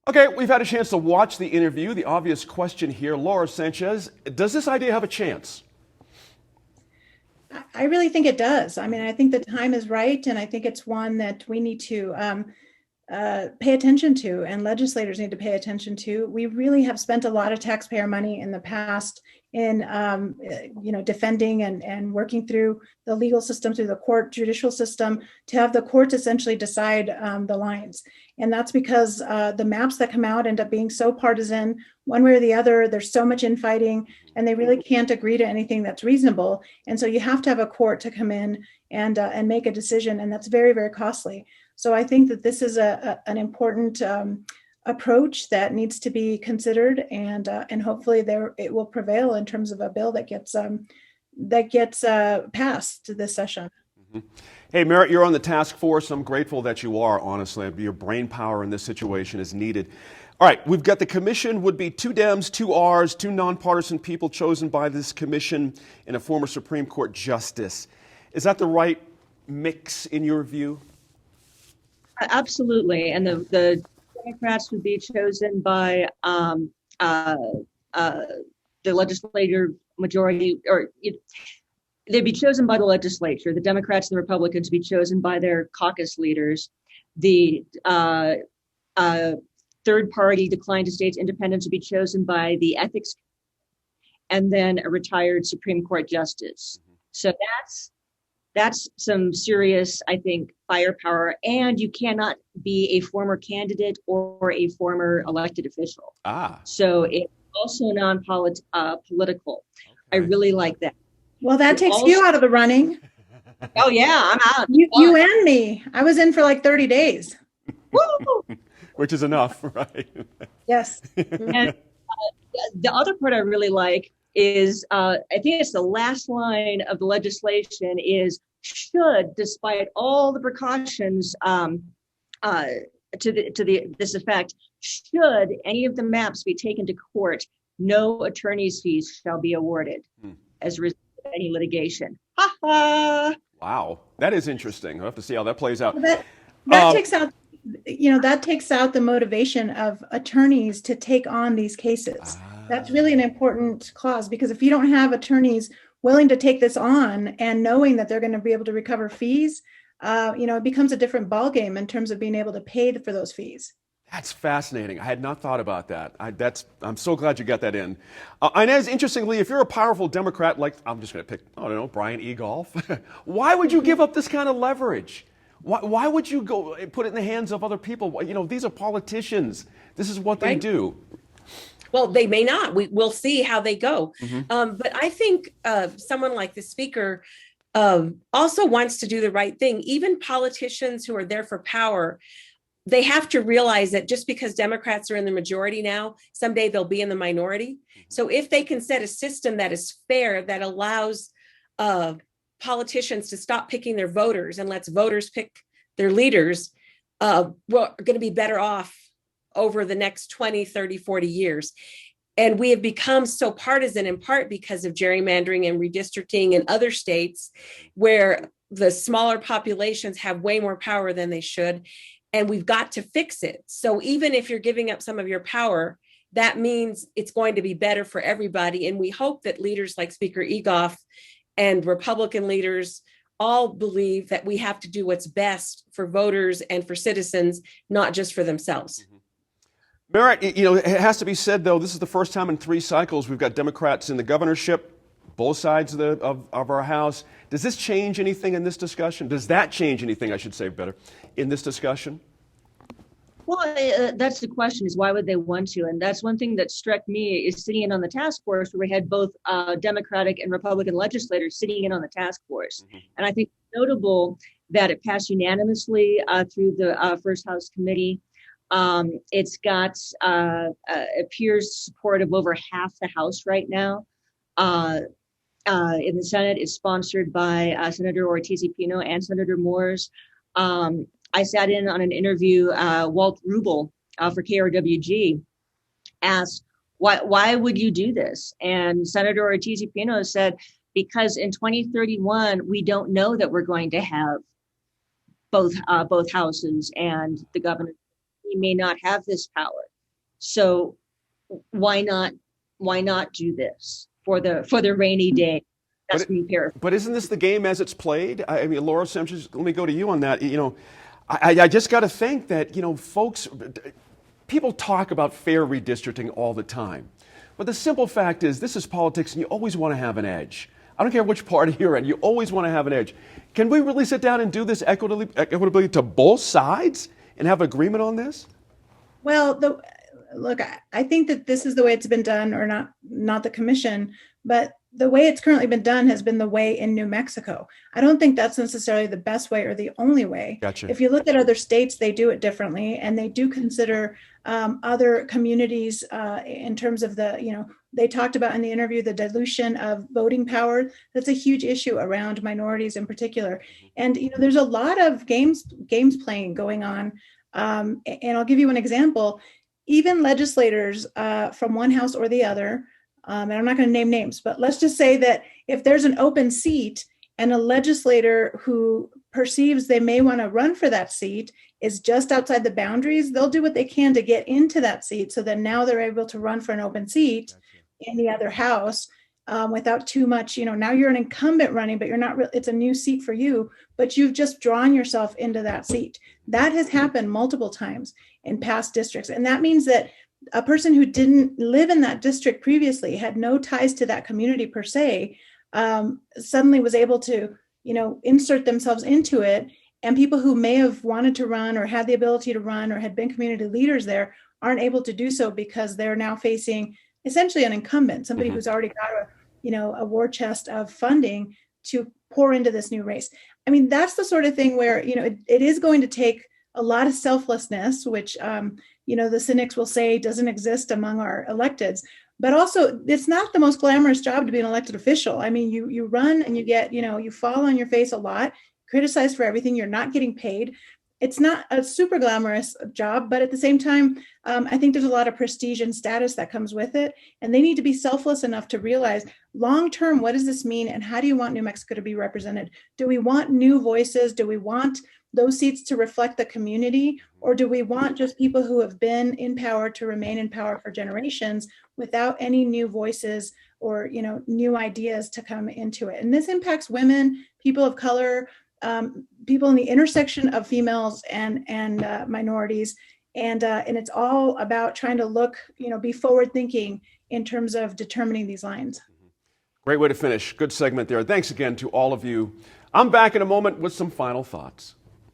Okay, we've had a chance to watch the interview. The obvious question here, Laura Sanchez, does this idea have a chance? I really think it does. I mean, I think the time is right, and I think it's one that we need to pay attention to, and legislators need to pay attention to. We really have spent a lot of taxpayer money in the past in, defending and working through the legal system, through the court judicial system, to have the courts essentially decide the lines. And that's because the maps that come out end up being so partisan, one way or the other. There's so much infighting, and they really can't agree to anything that's reasonable. And so you have to have a court to come in and make a decision, and that's very, very costly. So I think that this is an important approach that needs to be considered, and hopefully it will prevail in terms of a bill that gets passed this session. Mm-hmm. Hey, Merritt, you're on the task force. I'm grateful that you are, honestly. Your brain power in this situation is needed. All right, we've got the commission, would be 2 Dems, 2 Rs, 2 nonpartisan people chosen by this commission and a former Supreme Court justice. Is that the right mix in your view? Absolutely. And the Democrats would be chosen by the legislative majority, they'd be chosen by the legislature. The Democrats and the Republicans would be chosen by their caucus leaders. The third party, Decline to States Independence, would be chosen by the ethics, and then a retired Supreme Court justice. So that's some serious, I think, firepower. And you cannot be a former candidate or a former elected official. So it's also non-political. Okay. I really like that. Well, that takes you out of the running. Oh, yeah, I'm out. You and me. I was in for like 30 days. Woo! Which is enough, right? Yes. And the other part I really like is, I think it's the last line of the legislation is, should, despite all the precautions this effect, should any of the maps be taken to court, no attorney's fees shall be awarded as a result of any litigation. Ha ha! Wow, that is interesting. We'll have to see how that plays out. Well, that takes out, that takes out the motivation of attorneys to take on these cases. That's really an important clause, because if you don't have attorneys willing to take this on and knowing that they're going to be able to recover fees, it becomes a different ballgame in terms of being able to pay for those fees. That's fascinating. I had not thought about that. I'm so glad you got that in. Inez, interestingly, if you're a powerful Democrat, like, I'm just going to pick, I don't know, Brian E. Golf, why would you give up this kind of leverage? Why would you go put it in the hands of other people? These are politicians. This is what they do. Well, they may not. We'll see how they go. But I think someone like the speaker also wants to do the right thing. Even politicians who are there for power, they have to realize that just because Democrats are in the majority now, someday they'll be in the minority. So if they can set a system that is fair, that allows politicians to stop picking their voters and lets voters pick their leaders, we're going to be better off over the next 20, 30, 40 years. And we have become so partisan in part because of gerrymandering and redistricting in other states where the smaller populations have way more power than they should. And we've got to fix it. So even if you're giving up some of your power, that means it's going to be better for everybody. And we hope that leaders like Speaker Egoff and Republican leaders all believe that we have to do what's best for voters and for citizens, not just for themselves. Merritt, it has to be said, though, this is the first time in 3 cycles we've got Democrats in the governorship, both sides of our House. Does this change anything in this discussion? Does that change anything, I should say better, in this discussion? Well, that's the question, is why would they want to? And that's one thing that struck me, is sitting in on the task force where we had both Democratic and Republican legislators sitting in on the task force. And I think it's notable that it passed unanimously through the First House Committee. It's got appears support of over half the House right now. In the Senate, it's sponsored by Senator Ortiz-Pino and Senator Moores. I sat in on an interview. Walt Rubel for KRWG asked, "Why would you do this?" And Senator Ortiz-Pino said, "Because in 2031 we don't know that we're going to have both houses, and the governor, he may not have this power." So why not do this for the rainy day? That's me paraphrasing. But isn't this the game as it's played? I mean, Laura Simpson, let me go to you on that. I just got to think that, folks, people talk about fair redistricting all the time. But the simple fact is, this is politics, and you always want to have an edge. I don't care which party you're in, you always want to have an edge. Can we really sit down and do this equitably to both sides and have agreement on this? Well, look, I think that this is the way it's been done, or not the commission, but the way it's currently been done has been the way in New Mexico. I don't think that's necessarily the best way or the only way. Gotcha. If you look at other states, they do it differently, and they do consider other communities in terms of they talked about in the interview the dilution of voting power. That's a huge issue around minorities in particular. And there's a lot of games playing going on. And I'll give you an example. Even legislators from one house or the other, and I'm not going to name names, but let's just say that if there's an open seat and a legislator who perceives they may want to run for that seat is just outside the boundaries, they'll do what they can to get into that seat so that now they're able to run for an open seat in the other house without too much, now you're an incumbent running, but you're not really, it's a new seat for you, but you've just drawn yourself into that seat. That has happened multiple times in past districts. And that means that a person who didn't live in that district previously, had no ties to that community per se, suddenly was able to, insert themselves into it. And people who may have wanted to run or had the ability to run or had been community leaders there aren't able to do so because they're now facing essentially an incumbent, somebody who's already got a war chest of funding to pour into this new race. I mean, that's the sort of thing where, it is going to take a lot of selflessness, which, the cynics will say doesn't exist among our electeds, but also it's not the most glamorous job to be an elected official. I mean, you run and you get, you fall on your face a lot, criticized for everything, you're not getting paid. It's not a super glamorous job, but at the same time, I think there's a lot of prestige and status that comes with it. And they need to be selfless enough to realize long-term, what does this mean? And how do you want New Mexico to be represented? Do we want new voices? Do we want those seats to reflect the community? Or do we want just people who have been in power to remain in power for generations without any new voices or, new ideas to come into it? And this impacts women, people of color, people in the intersection of females and minorities. And it's all about trying to look, be forward thinking in terms of determining these lines. Great way to finish. Good segment there. Thanks again to all of you. I'm back in a moment with some final thoughts.